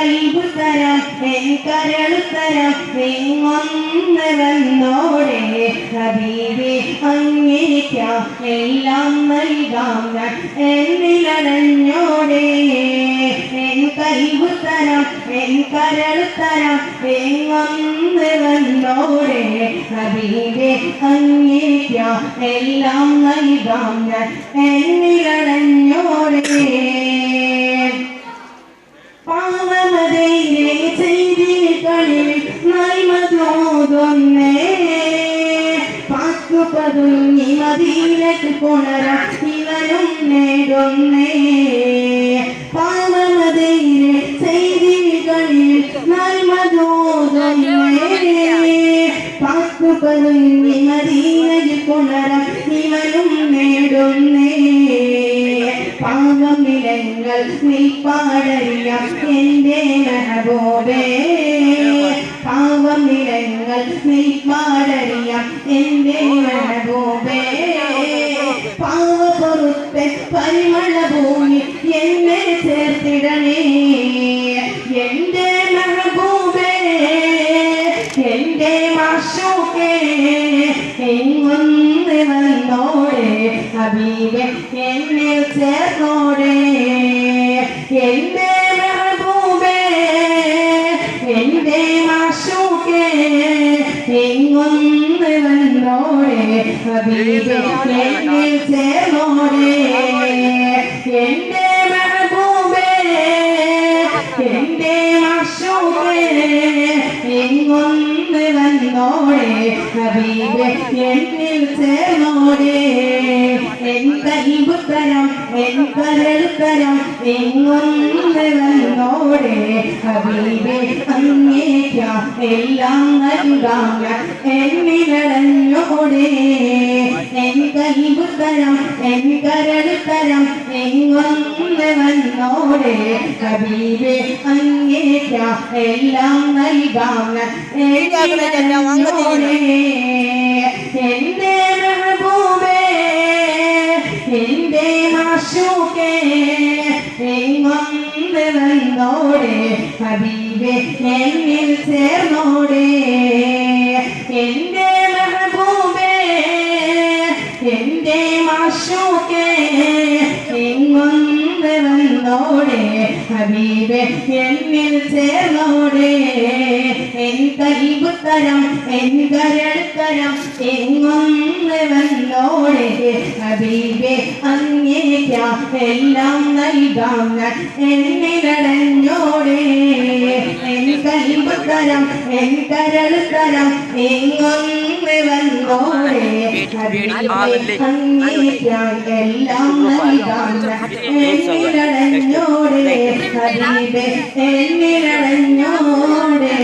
കൈബ് തരാം എൻ കരള് തരാം നിങ്ങൊന്ന് വന്നോടെ ഹബീബേ അങ്ങേക്കാം എല്ലാം നൽകാം ഞാൻ എന്നിലടഞ്ഞോടെ എൻ കൈബ് തരാം എൻ കരള് തരാം നിങ്ങൊന്ന് വന്നോടെ ഹബീബേ അങ്ങേക്കാം എല്ലാം നൽകാം ഞാൻ എന്നിലടഞ്ഞോടെ പാവമതയിലെ ചെയ്തികളിൽ നന്മതോതുന്നേ പാക്കുപതുങ്ങി മദീനക്ക് കൊണരാൻ ഇവനും നേടുന്നേ പാവമതയിലെ ചെയ്തികളിൽ നന്മതോതുന്നേ പാക്കുപതുങ്ങി മദീനക്ക് കൊണരാൻ ഇവനും നേടുന്നേ പാവമിലങ്ങൾ നീ പാടറിയാം എന്റെ മെഹബൂബേ പാവമിലങ്ങൾ നീ പാടറിയാം എന്റെ മെഹബൂബേ പാവപുറത്തെ പരിമള ഭൂമി എന്നെ ചേർത്തിടണേ എന്റെ മെഹബൂബേ എന്റെ മാഷൂക്കേ എങ്ങൊന്ന് വന്നോടെ ഹബീബേ എന്നെ ചേർന്നോടെ എന്റെ മെഹബൂബേ എന്റെ മാഷൂക്കേ എങ്ങൊന്ന് വന്നോടെ ഹബീബേ എന്നെ ചേർന്നോടെ എന്റെ മെഹബൂബേ എന്റെ മാഷൂക്കേ എങ്ങൊന്ന് വന്നോടെ ഹബീബേ എന്നിൽ ചേർന്നോടെ എൻ കൈബ് തരാം എൻ കരൾ തരാം എങ്ങൊന്ന് വന്നോടെ ഹബീബേ അങ്ങേക്കാം എല്ലാം നൽകാം ഞാൻ എന്നിലടഞ്ഞോടെ എൻ കൈബ് തരാം എൻ കരൾ തരാം എങ്ങൊന്ന് വന്നോടെ ഹബീബേ അങ്ങേക്കാം എല്ലാം നൽകാം ഞാൻ എന്നിലടഞ്ഞോടെ എന്റെ മെഹബൂബേ എന്റെ മാഷൂക്കേ എങ്ങൊന്ന് വന്നോടെ ഹബീബേ എന്നിൽ ചേർന്നോടെ എന്റെ മെഹബൂബേ എന്റെ മാഷൂക്കേ എങ്ങൊന്ന് വന്നോടെ ഹബീബേ എന്നിൽ ചേർന്നോടെ എൻ കൈബ് തരാം എൻ കരൾ തരാം എങ്ങൊന്ന് വന്നോടെ ഹബീബേ അങ്ങേക്കാം എല്ലാം നൽകാം ഞാൻ എന്നിലടഞ്ഞോടെ എൻ കൈബ് തരാം എൻ കരൾ തരാം എങ്ങൊന്ന് വന്നോടെ ഹബീബേ അങ്ങേക്കാം എല്ലാം നൽകാം ഞാൻ എന്നിലടഞ്ഞോടെ ഹബീബേ എന്നിലടഞ്ഞോടെ.